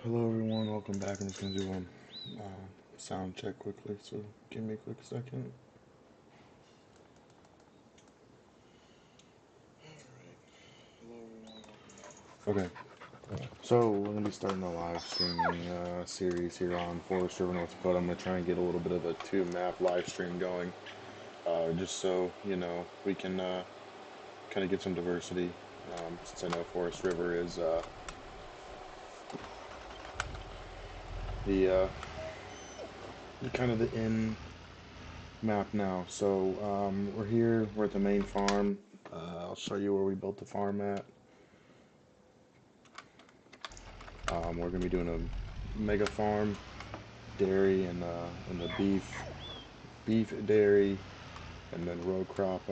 Hello everyone, welcome back. I'm just gonna do one sound check quickly, so give me a quick second. Okay, so we're gonna be starting a live streaming series here on Forest River, North Dakota. I'm gonna try and get a little bit of a two-map live stream going, just so we can kind of get some diversity. Since I know Forest River is the kind of the in map now. So we're here. We're at the main farm. I'll show you where we built the farm at. We're gonna be doing a mega farm, dairy and the beef dairy, and then row crop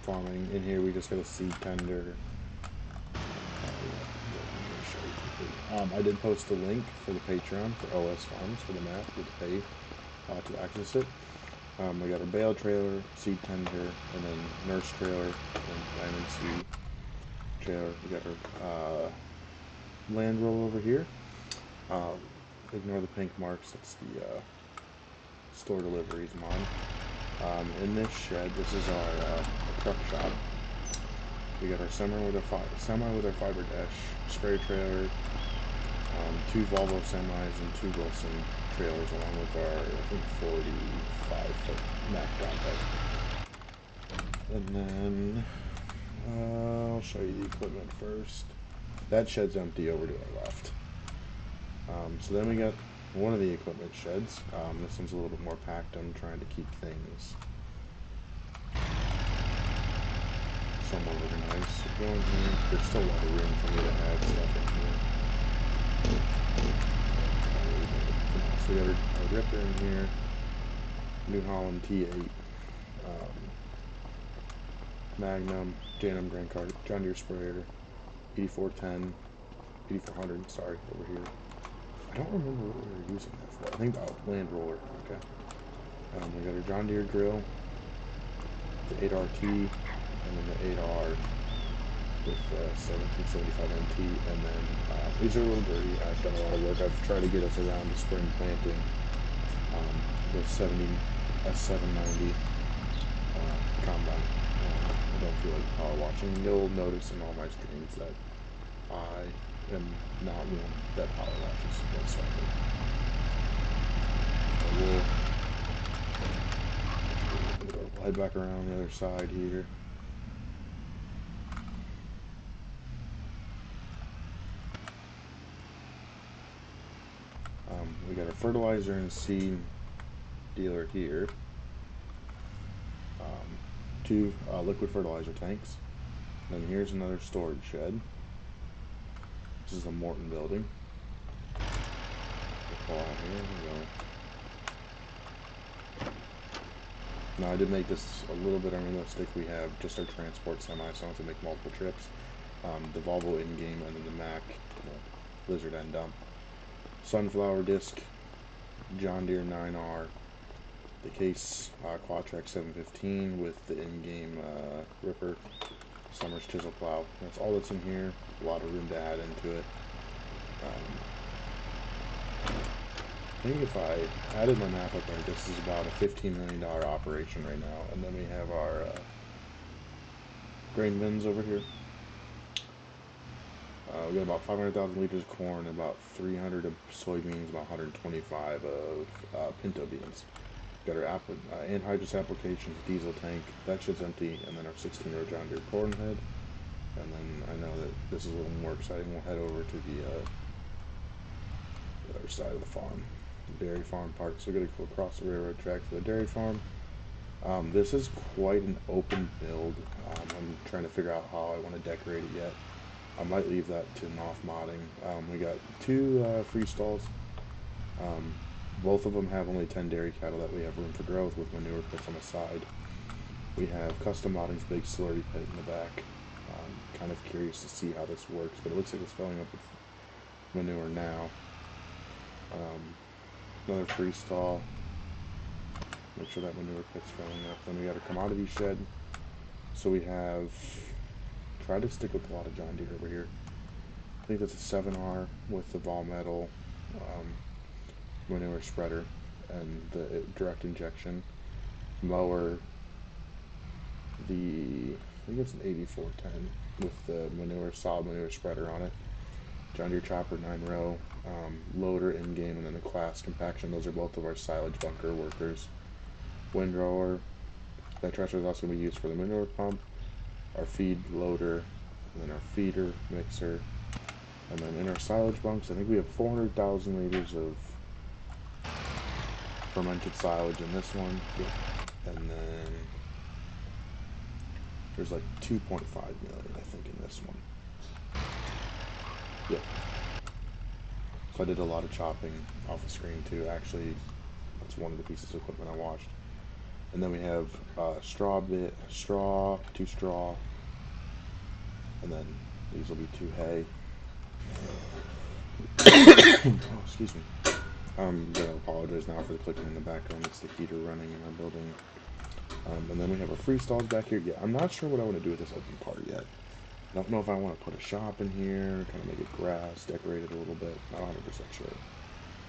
farming. In here we just got a seed tender. I did post a link for the Patreon for OS Farms for the map. You have to pay to access it. We got our bale trailer, seed tender, and then nurse trailer, and land and seed trailer. We got our land roll over here. Ignore the pink marks. That's the store deliveries mod. In this shed, this is our truck shop. We got our semi with our fiber dash, spray trailer, two Volvo semis, and two Wilson trailers, along with our, I think, 45-foot Mack flatbed. And then I'll show you the equipment first. That shed's empty over to our left. So then we got one of the equipment sheds. This one's a little bit more packed. I'm trying to keep things somewhat organized. So go in here. There's still a lot of room for me to add stuff in here. So we got our Ripper in here. New Holland T8. Magnum, Janum Grand Cart, John Deere sprayer, 8410, 8400, sorry, over here. I don't remember what we were using that for. I think land roller. Okay. We got our John Deere drill, the 8RT, and then the 8R with 1775 MT, and then these are a little dirty. I've done a lot of work. I've tried to get us around the spring planting. The 790 combine. I don't feel like power washing. You'll notice in all my streams that I am not one that power washes whatsoever. We'll head back around the other side here. We got a fertilizer and seed dealer here. Two liquid fertilizer tanks. Then here's another storage shed. This is a Morton building. We'll pull out here. Now I did make this a little bit unrealistic. We have just our transport semi, so I don't have to make multiple trips. The Volvo in-game, and then the Mack Lizard end dump. Sunflower disc, John Deere 9R, the Case Quatrac 715 with the in-game Ripper, Summers chisel plow. That's all that's in here. A lot of room to add into it. I think if I added my math up right, this is about a $15 million operation right now. And then we have our grain bins over here. We got about 500,000 liters of corn, about 300 of soybeans, about 125 of pinto beans. Got our anhydrous applications, diesel tank. That shit's empty. And then our 16-row John Deere corn head. And then I know that this is a little more exciting. We'll head over to the other side of the farm, the dairy farm part. So we're going to go across the railroad track for the dairy farm. This is quite an open build. I'm trying to figure out how I want to decorate it yet. I might leave that to Moth Modding. We got two free stalls. Both of them have only 10 dairy cattle that we have room for growth with manure pits on the side. We have Custom Modding's big slurry pit in the back. Kind of curious to see how this works, but it looks like it's filling up with manure now. Another free stall. Make sure that manure pit's filling up. Then we got a commodity shed. So we have tried to stick with a lot of John Deere over here. I think that's a 7R with the Vol Metal manure spreader and the direct injection mower. I think it's an 8410 with the solid manure spreader on it. John Deere chopper 9-row, loader in game, and then the class compaction. Those are both of our silage bunker workers. Windrower. That tractor is also going to be used for the manure pump, our feed loader, and then our feeder mixer. And then in our silage bunks, I think we have 400,000 liters of fermented silage in this one. And then there's like 2.5 million, I think, in this one. Yep. So I did a lot of chopping off the screen too. Actually, that's one of the pieces of equipment I watched. And then we have straw, 2 straw, and then these will be 2 hay. Oh, excuse me. I'm gonna apologize now for the clicking in the background. It's the heater running in our building. And then we have our freestalls back here. Yeah, I'm not sure what I want to do with this open part yet. I don't know if I want to put a shop in here, kind of make it grass, decorate it a little bit. Not 100% sure,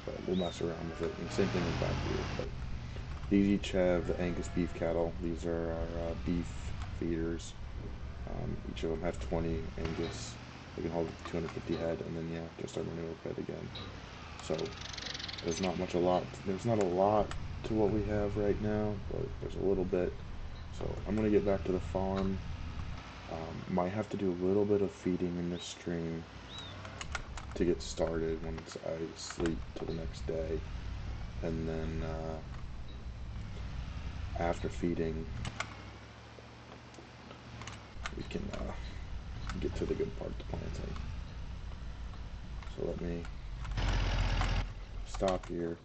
but we'll mess around with it. And same thing in back here. But these each have the Angus beef cattle. These are our beef feeders. Each of them have 20 Angus. They can hold 250 head, and then yeah, just our manure pit again. So there's not a lot to what we have right now, but there's a little bit. So I'm gonna get back to the farm. Might have to do a little bit of feeding in this stream to get started once I sleep till the next day, and then after feeding, we can get to the good part, the planting. So let me stop here.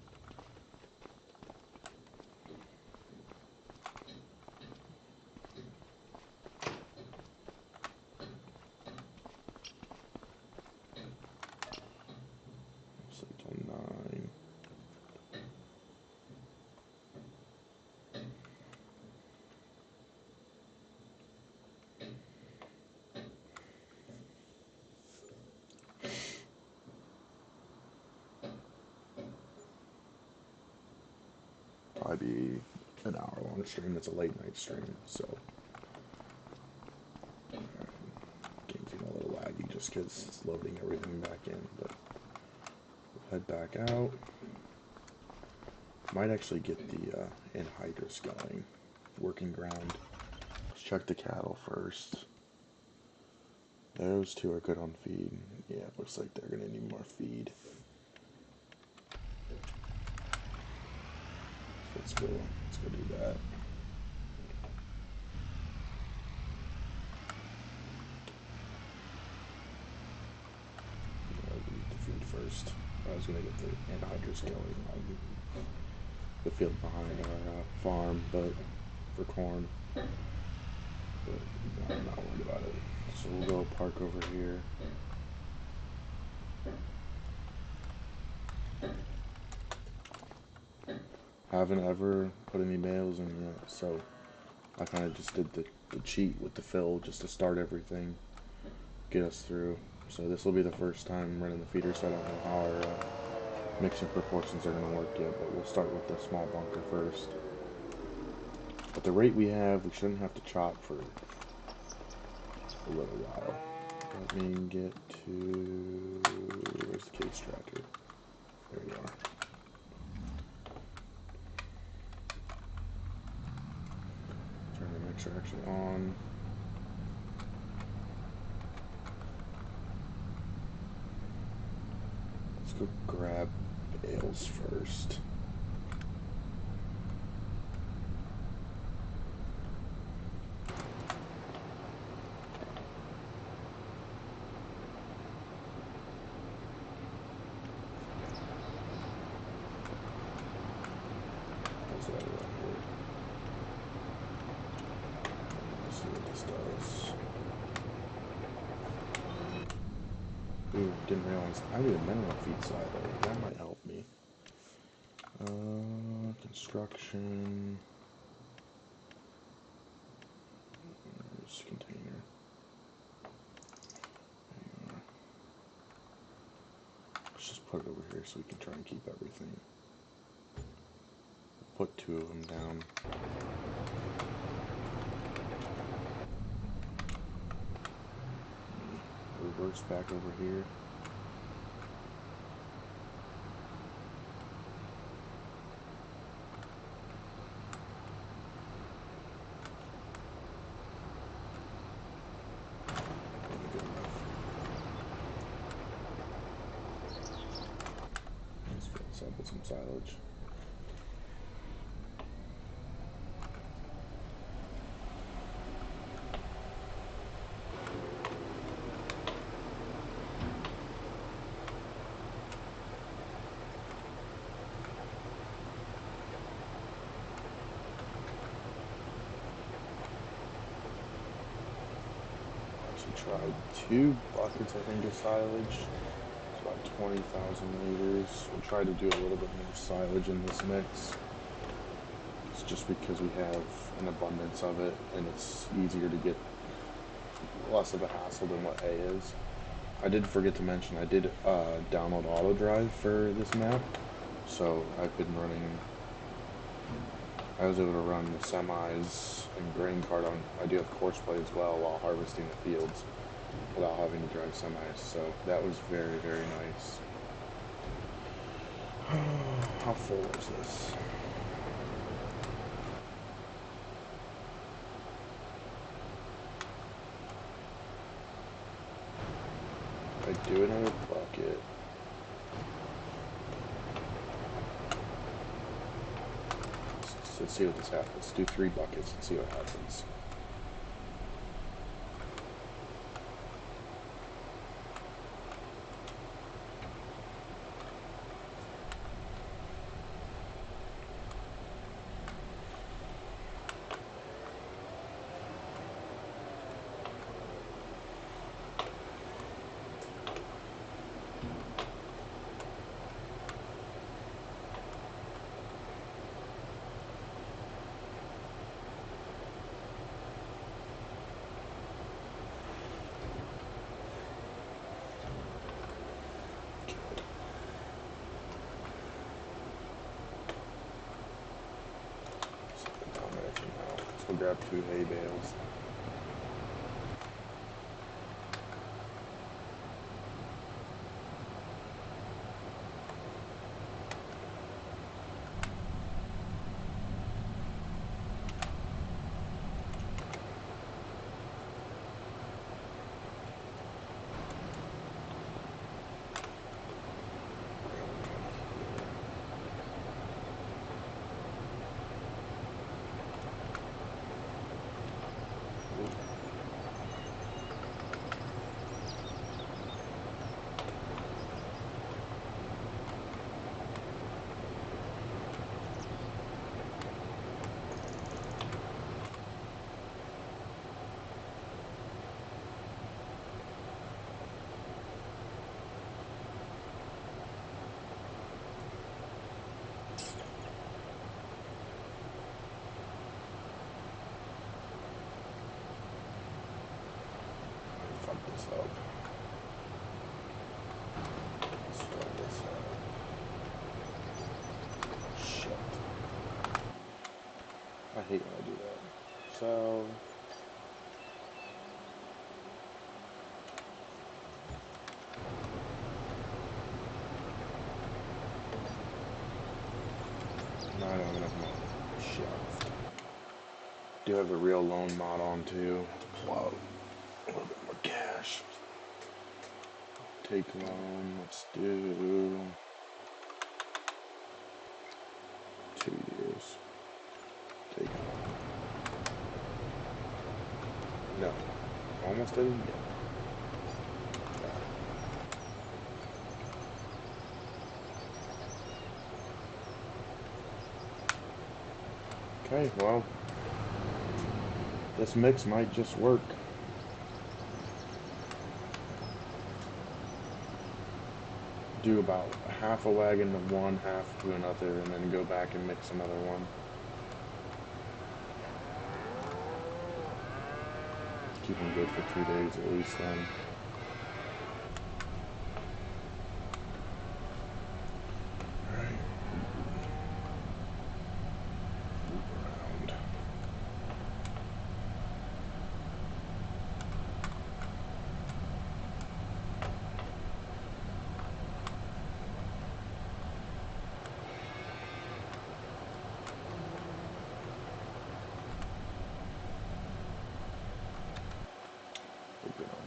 Sleep till 9. Probably be an hour-long stream. It's a late-night stream, so game's getting a little laggy just because it's loading everything back in. But we'll head back out. Might actually get the anhydrous going, working ground. Let's check the cattle first. Those 2 are good on feed. Yeah, it looks like they're gonna need more feed. Let's go do that. I'll eat the food first. I was gonna get the anhydrous going on the field behind our farm, but for corn. But I'm not worried about it. So we'll go park over here. Haven't ever put any bales in yet, so I kind of just did the cheat with the fill just to start everything, get us through. So this will be the first time running the feeder, so I don't know how our mixing proportions are going to work yet, but we'll start with the small bunker first. At the rate we have, we shouldn't have to chop for a little while. Let me get to... where's the case tractor? There you are. Turn the mixer actually on. Let's go grab bales first. How's that around here? Let's see what this does. Ooh, didn't realize. I need a minimum feed silo. That might help me. Construction. Where's container? Let's just put it over here so we can try and keep everything. Put 2 of them down. Reverse back over here. Let's fill this up with some silage. Tried 2 buckets, I think, of silage. It's about 20,000 liters. We'll try to do a little bit more silage in this mix. It's just because we have an abundance of it, and it's easier to get, less of a hassle than what hay is. I did forget to mention, I did download AutoDrive for this map, so I've been running, I was able to run the semis and grain cart on, I do have Courseplay as well while harvesting the fields without having to drive semis, so that was very, very nice. How full is this? I do another bucket. Let's see what this happens. Let's do 3 buckets and see what happens. We'll grab 2 hay bales. This up. Let's fill this up. Shit. I hate when I do that. So now I don't have enough money. Shit. Do have the real loan mod on too. Wow. A little bit more cash. Take loan, let's do 2 years. Take loan. No, almost didn't get it. Okay, well, this mix might just work. Do about half a wagon of one, half to another, and then go back and mix another one. Keep them good for 2 days at least then.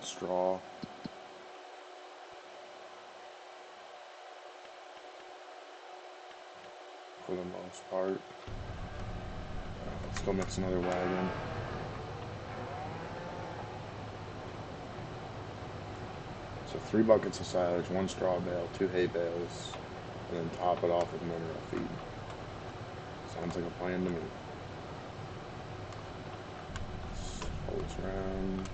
straw. For the most part. Let's go mix another wagon. So 3 buckets of silage, 1 straw bale, 2 hay bales, and then top it off with mineral feed. Sounds like a plan to me. Pull this around.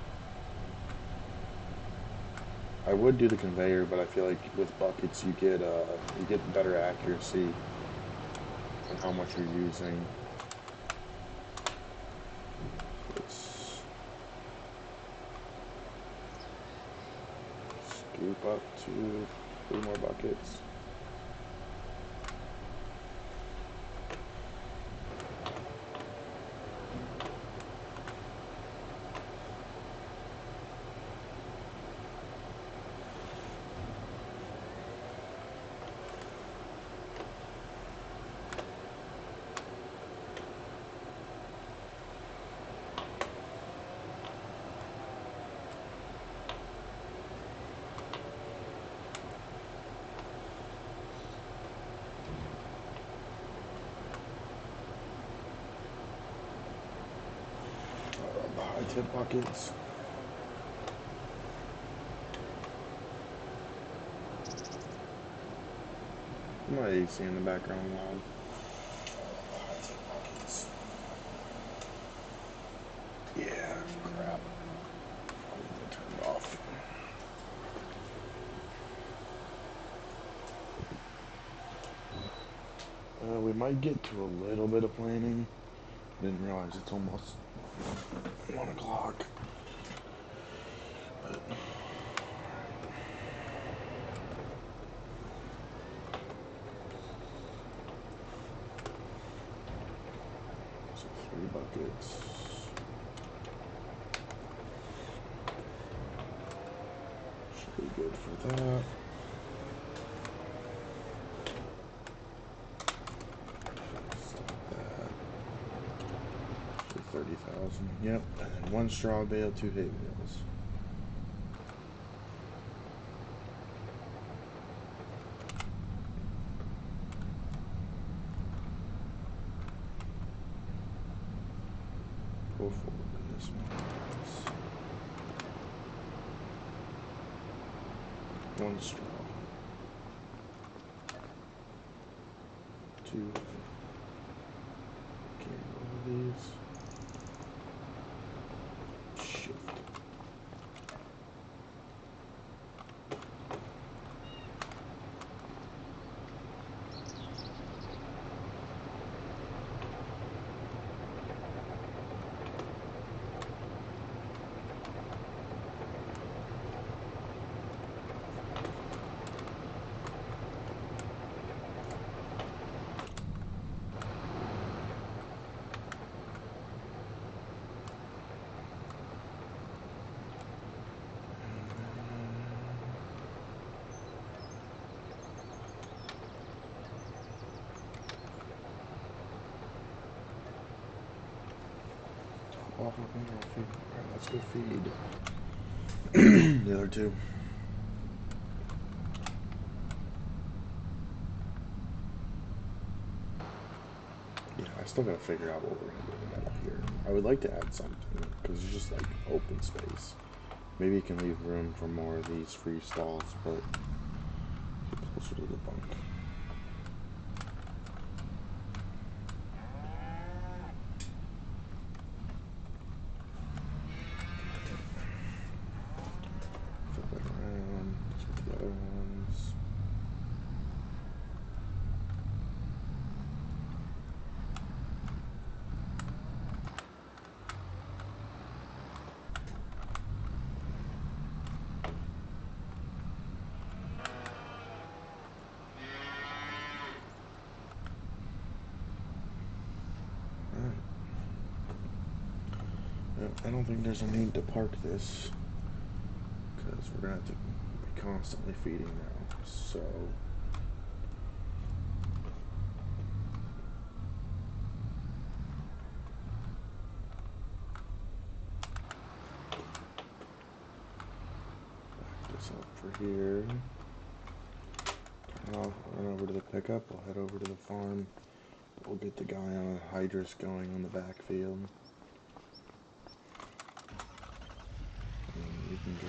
I would do the conveyor, but I feel like with buckets you get better accuracy on how much you're using. Let's scoop up to 3 more buckets. Tip buckets. My AC in the background loud. Tip buckets. Yeah, crap. I'm gonna turn it off. We might get to a little bit of planning. Didn't realize it's almost 1 o'clock. So 3 buckets. Should be good for that. Stop that. 30,000. Yep. And then 1 straw bale, 2 hay bales. Go forward with this one. 1 straw. 2. Can't go with these. Shift. Off of mineral feed. Alright, let's go feed the other 2. Yeah, I still gotta figure out what we're gonna do with the meadow here. I would like to add something, because it's just like open space. Maybe you can leave room for more of these free stalls, but get closer to the bunk. Flip that around. Let's get the other ones. Alright. I don't think there's a need to park this, because we're gonna have to be constantly feeding now. So for here. I'll run over to the pickup. We'll head over to the farm. We'll get the guy on a hydrous going on the backfield. And we can go.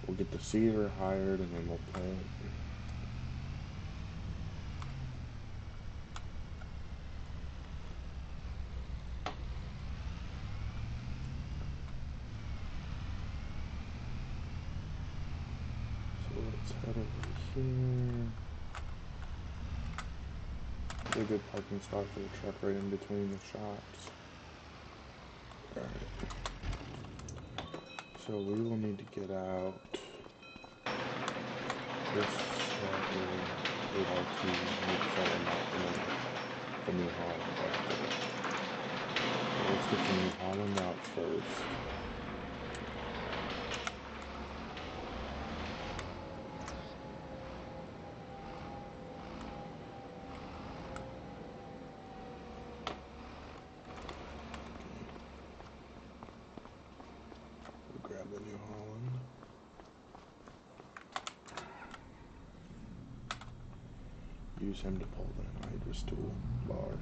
We'll get the seeder hired and then we'll plant. So let's head over here. It's a good parking spot for the truck right in between the shops. Alright. So we will need to get out this tractor 8R2 need to fill them out and then the New Holland after. So let's get the New Holland out first. We'll grab the New Holland. Use him to pull the hydrous tool bar.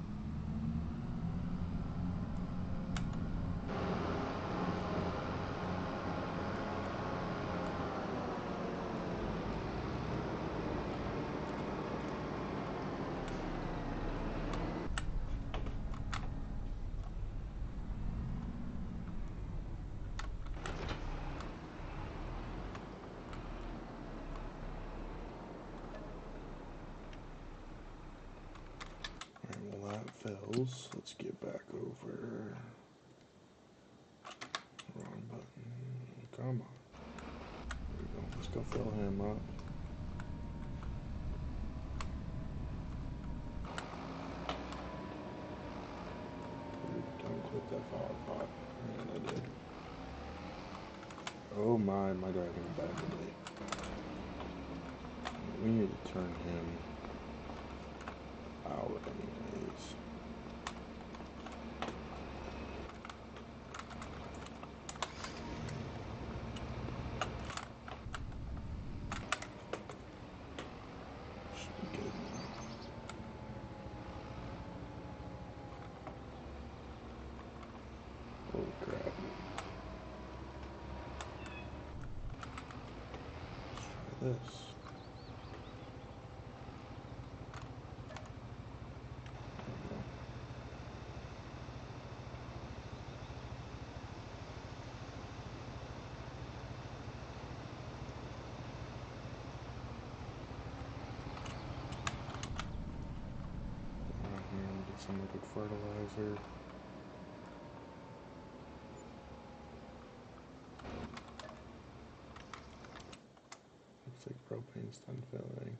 Fills. Let's get back over. Wrong button. Come on. There we go. Let's go fill him up. Don't click that flower pot. Man, I did. Oh my driving a bad today. We need to turn him out anyways. Holy crap. Let's try this. Get some liquid fertilizer. Looks like propane's done filling.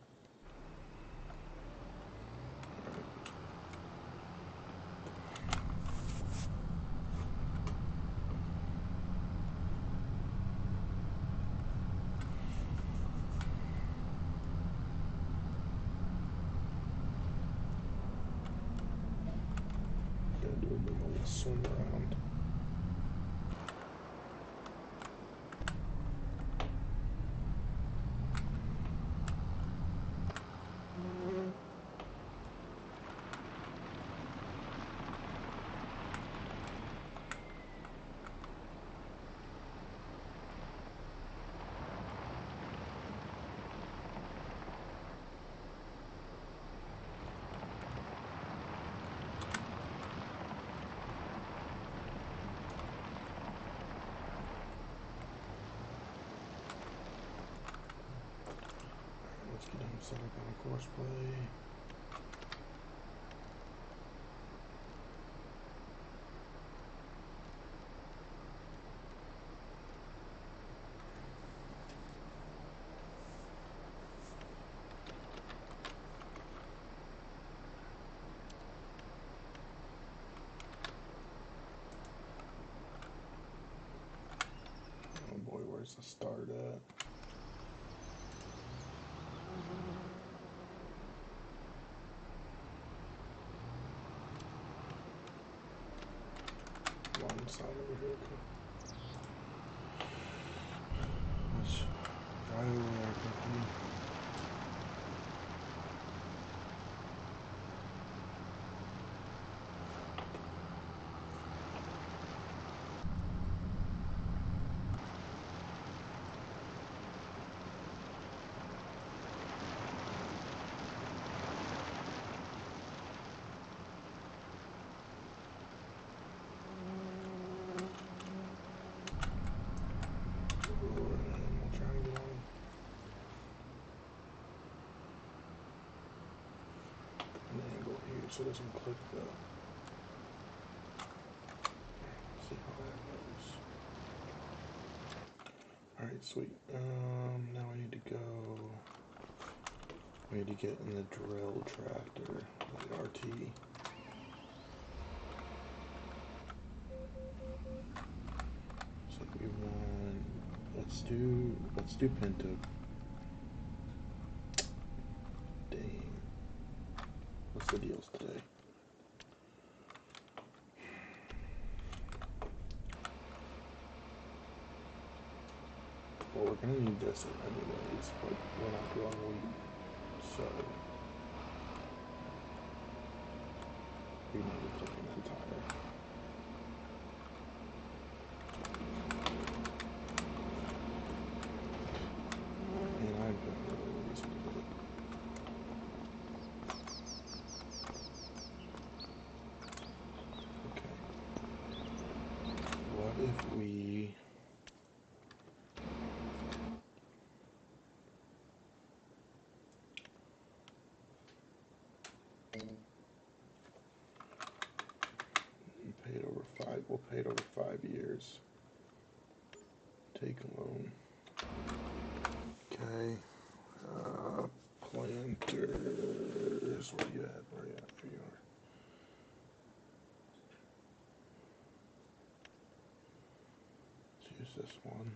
Gotta do a big old swim around. Let's get him set up on a course play. Oh boy, where's the start at? Wrong side of the vehicle. gosh. Right over there, Cookie. So it doesn't click the. See how that goes. Alright, sweet. Now I need to go. We need to get in the drill tractor, the RT. So we want. Let's do Pinto. Dang. What's the deals today? Well, we're gonna need this anyways, but we're not growing wheat, so we might be clicking that tire. And I'm putting really lazy today. Okay. What if we paid over 5? We'll pay it over 5 years. Take a loan. Okay. Planters. Where you at? Where you at? There you are. Let's use this one.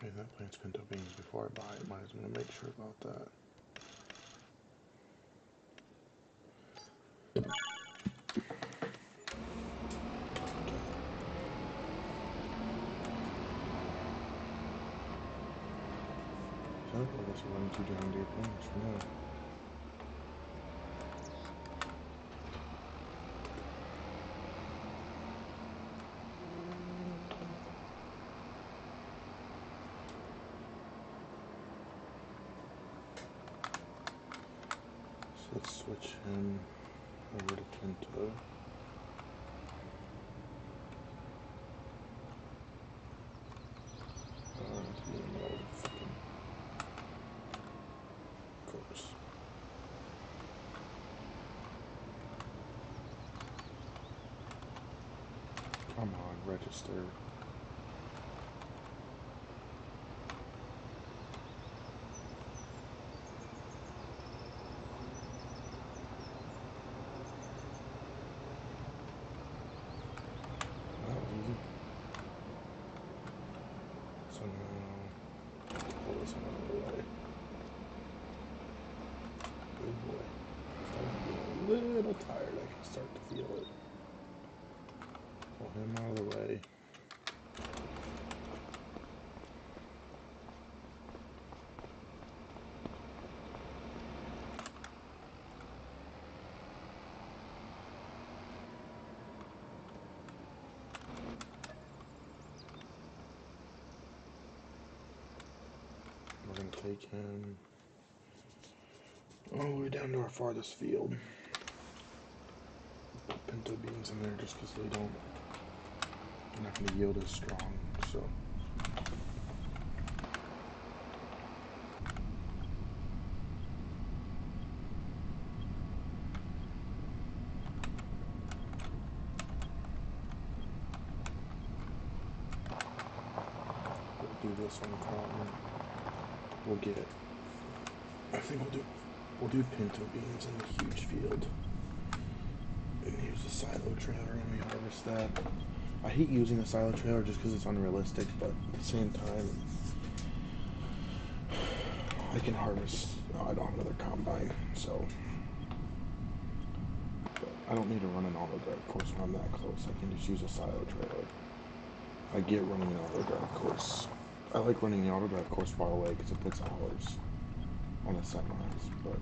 Okay, that plants pinto beans before I buy it. Might as well make sure about that. So I guess we're running 2 John Deere plants for now. So let's switch him over to Pinto. Of course. Come on, register. So now, pull this one out of the way. Good boy. Starting to get a little tired. I can start to feel it. Pull him out of the way. We're going to take him all the way down to our farthest field. Put pinto beans in there just because they're not going to yield as strong. So. Do this on cotton. We'll get. I think we'll do pinto beans in the huge field, and use the silo trailer when we harvest that. I hate using the silo trailer just because it's unrealistic, but at the same time, I I can harvest. No, I don't have another combine, so. But I don't need to run an auto drive course when I'm that close. I can just use a silo trailer. I get running an auto drive course. I like running the auto drive course far away because it puts hours on the semis. But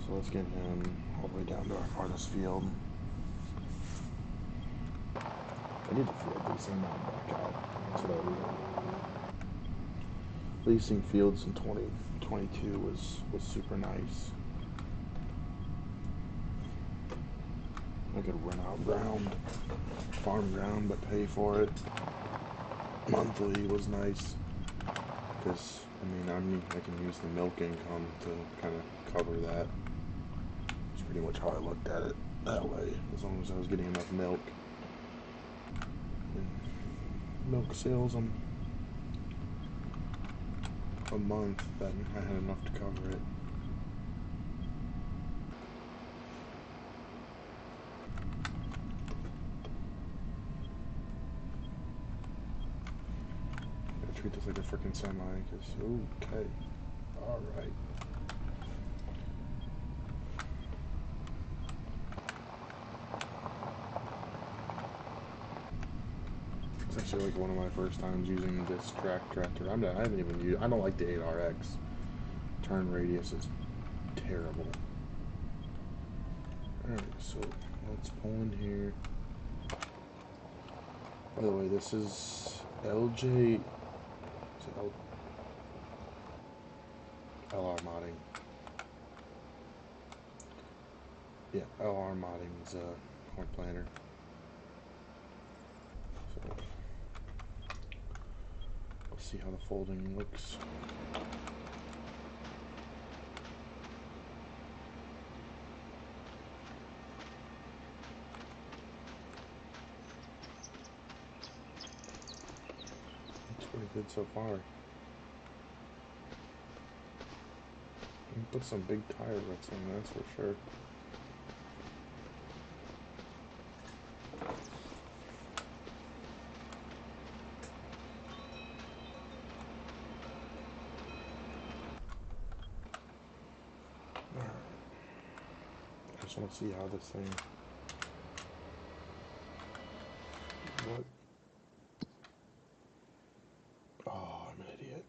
so let's get him all the way down to our farthest field. I need to field leasing mount back out. That's what I really want. Leasing fields in 2022 was super nice. I could rent out ground, farm ground, but pay for it. Monthly was nice because I can use the milk income to kind of cover that. It's pretty much how I looked at it that way. As long as I was getting enough milk. And milk sales a month, then I had enough to cover it. I treat this like a freaking semi, because, okay, alright. It's actually like one of my first times using this tractor. I haven't even used, I don't like the 8RX. Turn radius is terrible. Alright, so let's pull in here. By the way, this is LJ. LR modding. Yeah, LR modding is a corn planter. So let's see how the folding looks. Pretty good so far. You can put some big tire ruts in, that's for sure. Alright. I just want to see how this thing. What? Oh, I'm an idiot.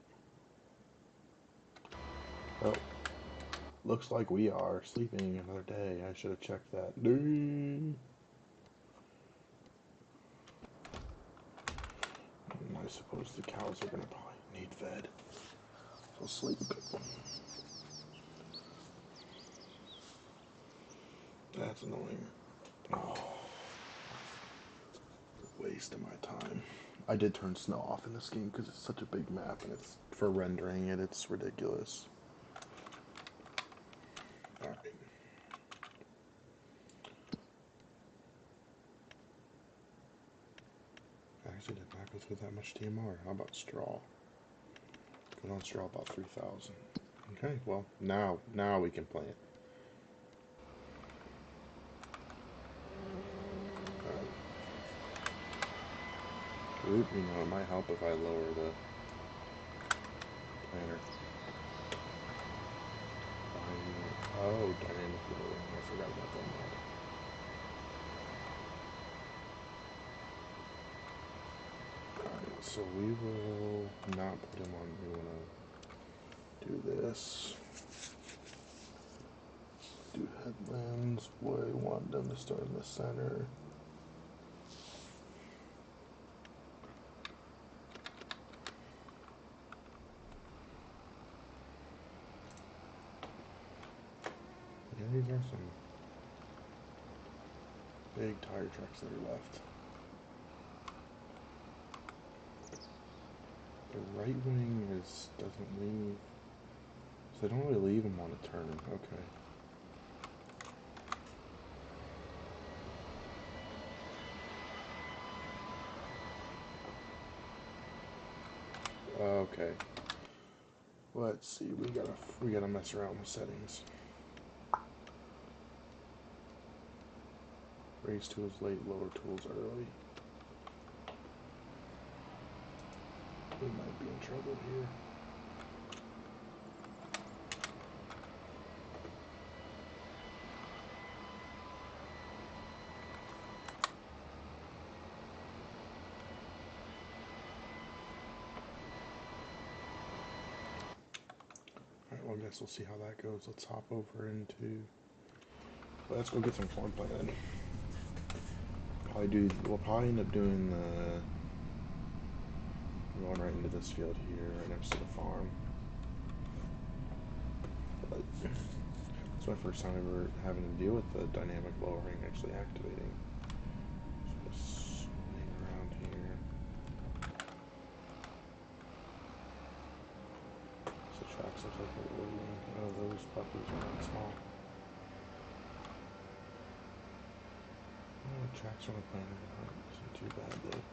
Well, looks like we are sleeping another day. I should have checked that. I suppose the cows are gonna probably need fed. So sleep. That's annoying. Oh, waste of my time. I did turn snow off in this game because it's such a big map, and it's for rendering it, it's ridiculous. Alright. I actually did not go through that much TMR. How about straw? Good on straw, about 3,000. Okay, well, now we can plant. Oop, it might help if I lower the planter. Oh, dynamic lowering. I forgot about that mod. Alright, so we will not put him on. We want to do this. Do headlands. We want them to start in the center. Yeah, these are some big tire tracks that are left. The right wing doesn't leave. So they don't really leave them on a turn. Okay. Okay. Let's see. We gotta mess around with settings. Raise tools late, lower tools early. We might be in trouble here. I guess we'll see how that goes. Let's hop over into. Well, let's go get some corn planted. We'll probably end up doing the. Going right into this field here, right next to the farm. But it's my first time ever having to deal with the dynamic lowering actually activating. Just swing around here. So tracks look like they're waiting. Oh, those puppies are not small. Oh, tracks on the planet isn't too bad though.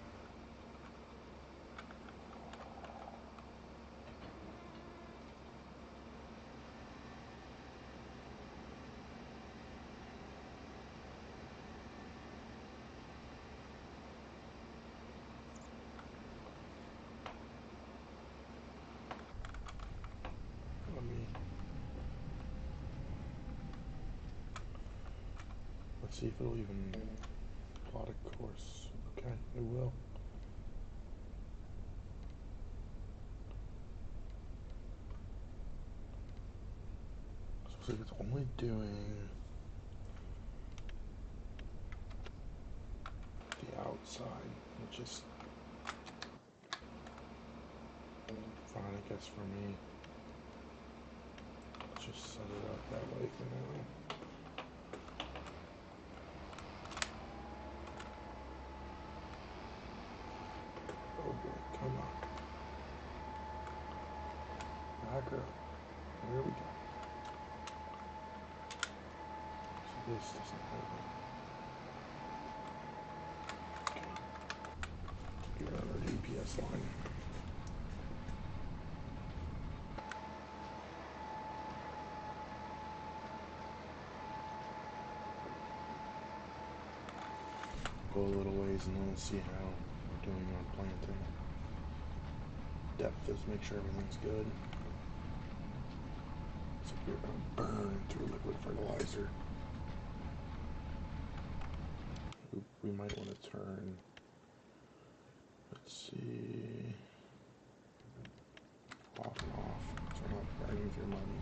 Let's see if it'll even plot a course. Okay, it will. So it's only doing the outside, which is fine, I guess, for me. Let's just set it up that way for now. Oh boy, come on. Back up. There we go. So this doesn't have it. Okay. Get on our GPS line. Go a little ways and then we'll see how we're doing on planting. Depth is make sure everything's good. So we're gonna burn through liquid fertilizer. We might want to turn. Let's see. Off and off, so we're not burning through money.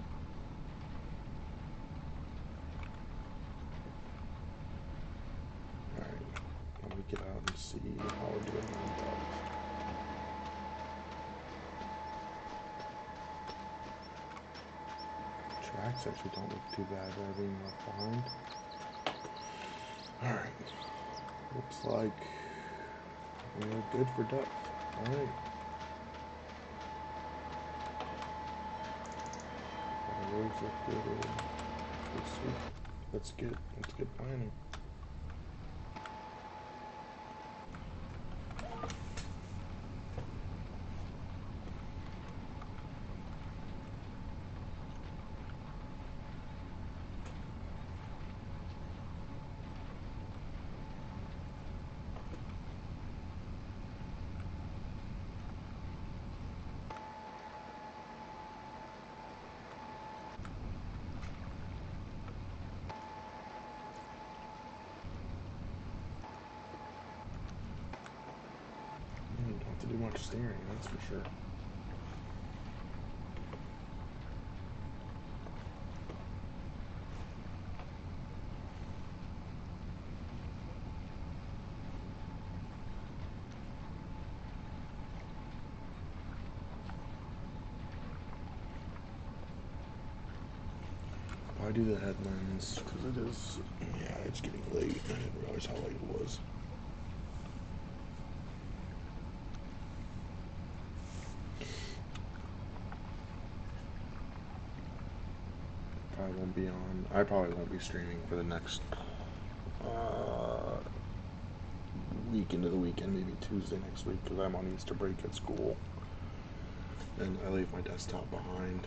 Alright, let me get out and see how we're doing on depth. Tracks actually don't look too bad, they're being left behind. Alright, looks like we're good for depth. Alright. The roads look good. Sweet. Let's get planning. Don't have to do much steering, that's for sure. I do the headlands because it is, yeah, it's getting late. I didn't realize how late it was. I probably won't be streaming for the next week into the weekend, maybe Tuesday next week, because I'm on Easter break at school. And I leave my desktop behind.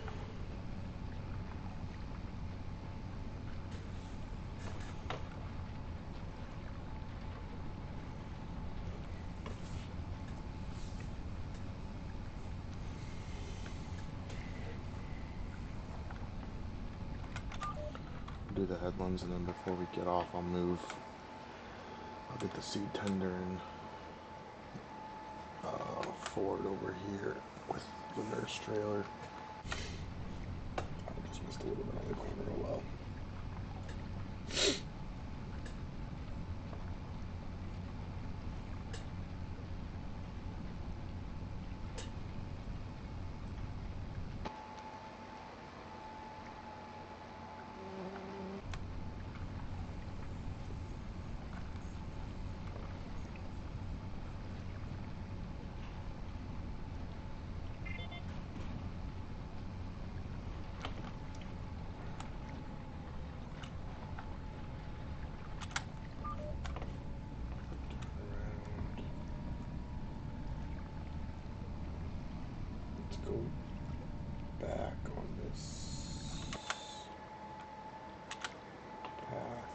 Do the headlands, and then before we get off, I'll get the seed tender and Ford over here with the nurse trailer. Just a little bit on the corner, oh well. Go back on this path.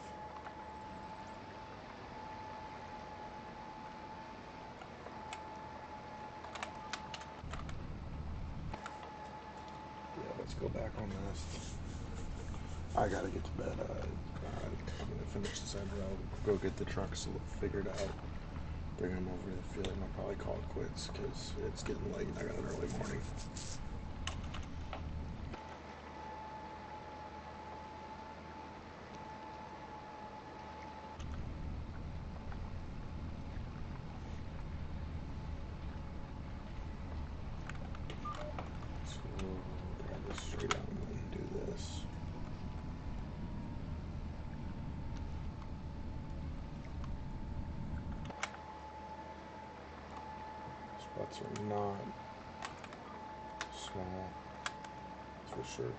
Yeah, let's go back on this. I gotta get to bed. I'm gonna finish this end route, go get the trucks figured out, bring them over to the field, and I'll probably call it quits because it's getting late and I got an early morning. Straight out and do this. Spots are not small, that's for sure.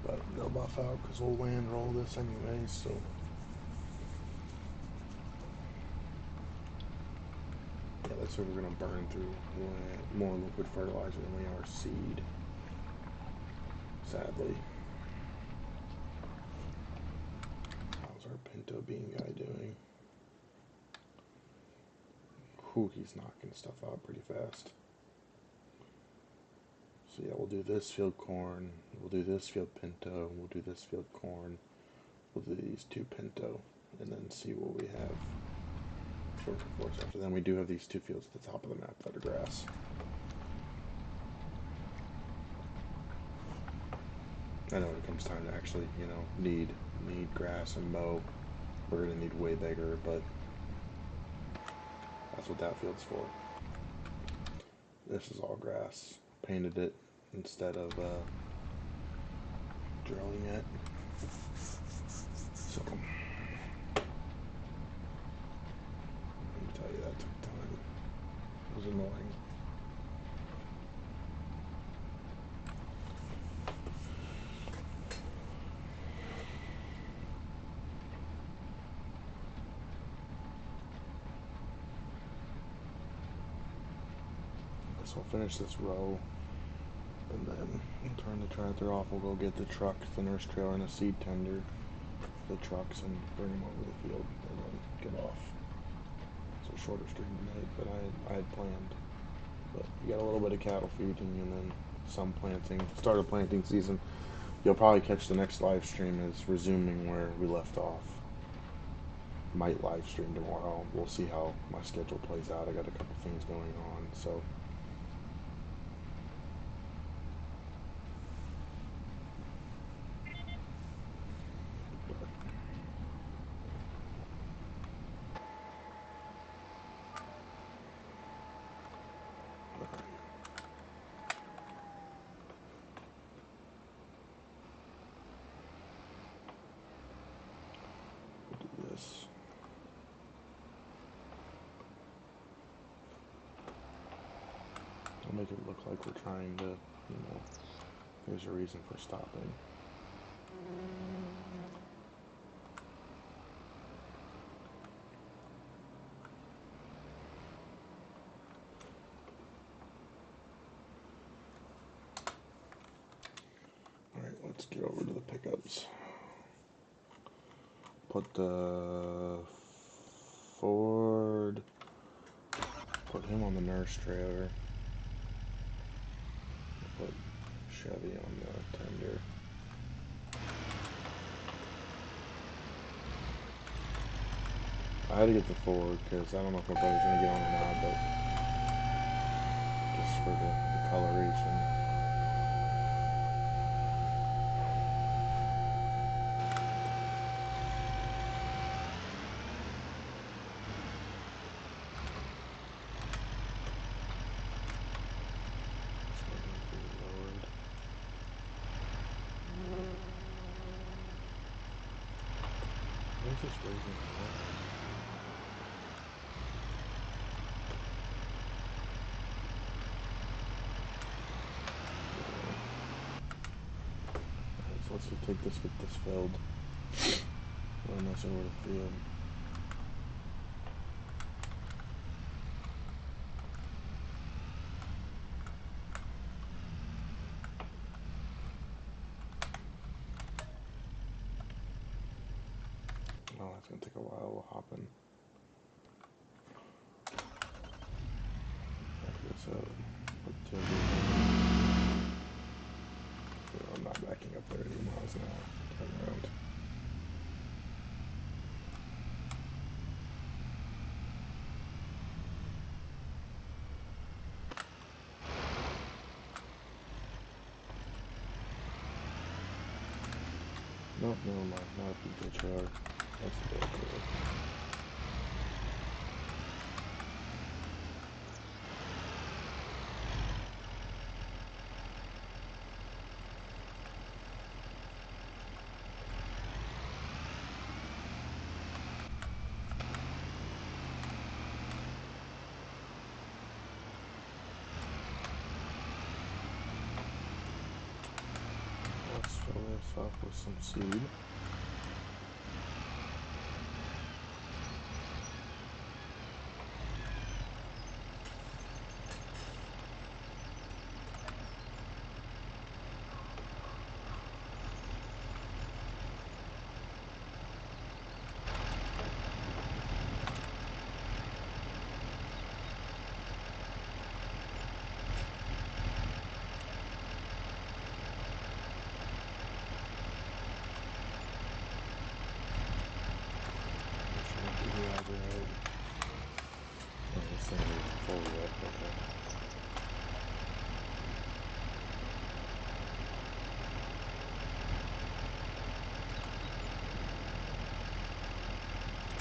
But they'll buff out because we'll land roll this anyway, so. Yeah, looks like we're going to burn through more liquid fertilizer than we are seed. Sadly. How's our pinto bean guy doing? Whew, he's knocking stuff out pretty fast. So yeah, we'll do this field corn, we'll do this field pinto, we'll do this field corn, we'll do these 2 pinto, and then see what we have working for us after. Then we do have these 2 fields at the top of the map that are grass. I know when it comes time to actually, you know, need grass and mow, we're going to need way bigger, but that's what that field's for. This is all grass. Painted it instead of drilling it. So, let me tell you, that took time. It was annoying. So we'll finish this row, and then we'll turn the tractor off. We'll go get the truck, the nurse trailer, and a seed tender, the trucks, and bring them over the field, and then get off. It's a shorter stream tonight, but I had planned. But you got a little bit of cattle feeding, and then some planting. Start of planting season. You'll probably catch the next live stream is resuming where we left off. Might live stream tomorrow. We'll see how my schedule plays out. I got a couple things going on, so. Make it look like we're trying to, you know, there's a reason for stopping. Alright, let's get over to the pickups. Put the Ford, put him on the nurse trailer. Put Chevy on the tender. I had to get the 4 because I don't know if my brother's gonna get on or not, but just for the coloration. Where's this raising the water? Alright, so let's just take this, get this filled. Run this over the field. Oh, that's gonna take a while. We'll hop in. Back this up. Put the tailgate in. I'm not backing up 30 miles an hour. Turn around. Nope, never mind. Not a PJ trailer. That's the bad trailer. Let's fill this up with some seed. This thing isn't full yet, okay.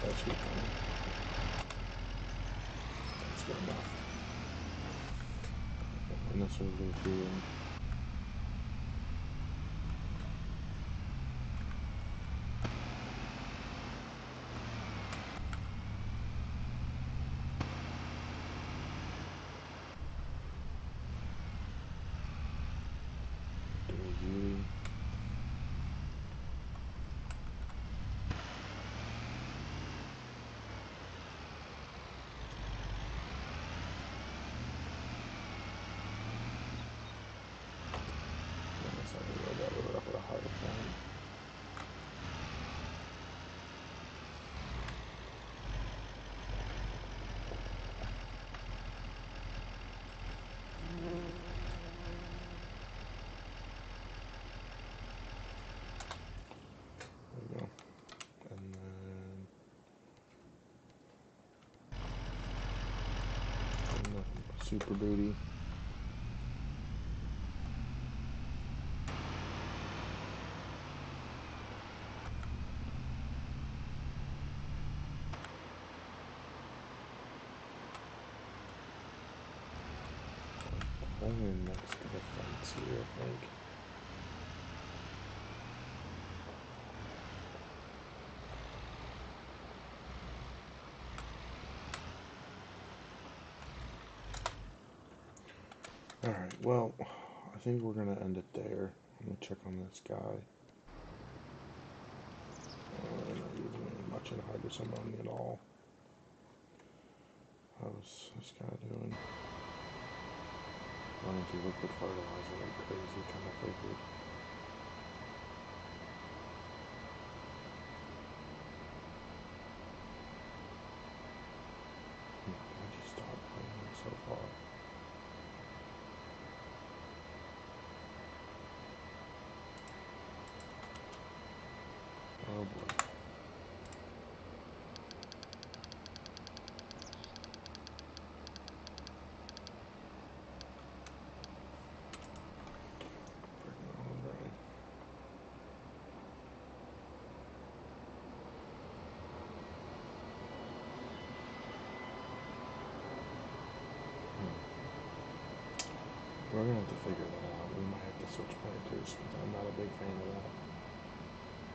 That's good. That's good enough. And this will go through in. Super Booty. Only next to the fence here, I think. Alright, well, I think we're going to end it there. I'm going to check on this guy. Not using much anhydrous ammonia at all. How's this guy doing? Running through liquid fertilizer like crazy, kind of figured. Why'd you stop putting in so far? Oh boy. We're gonna have to figure that out. We might have to switch planters because I'm not a big fan of that.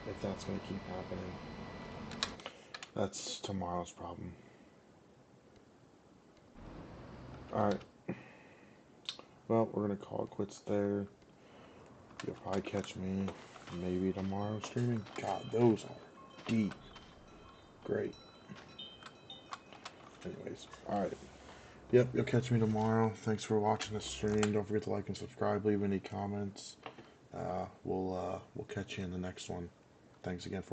If that's gonna keep happening, that's tomorrow's problem. All right. Well, we're gonna call it quits there. You'll probably catch me maybe tomorrow streaming. God, those are deep. Great. Anyways, all right. Yep, you'll catch me tomorrow. Thanks for watching the stream. Don't forget to like and subscribe. Leave any comments. We'll catch you in the next one. Thanks again for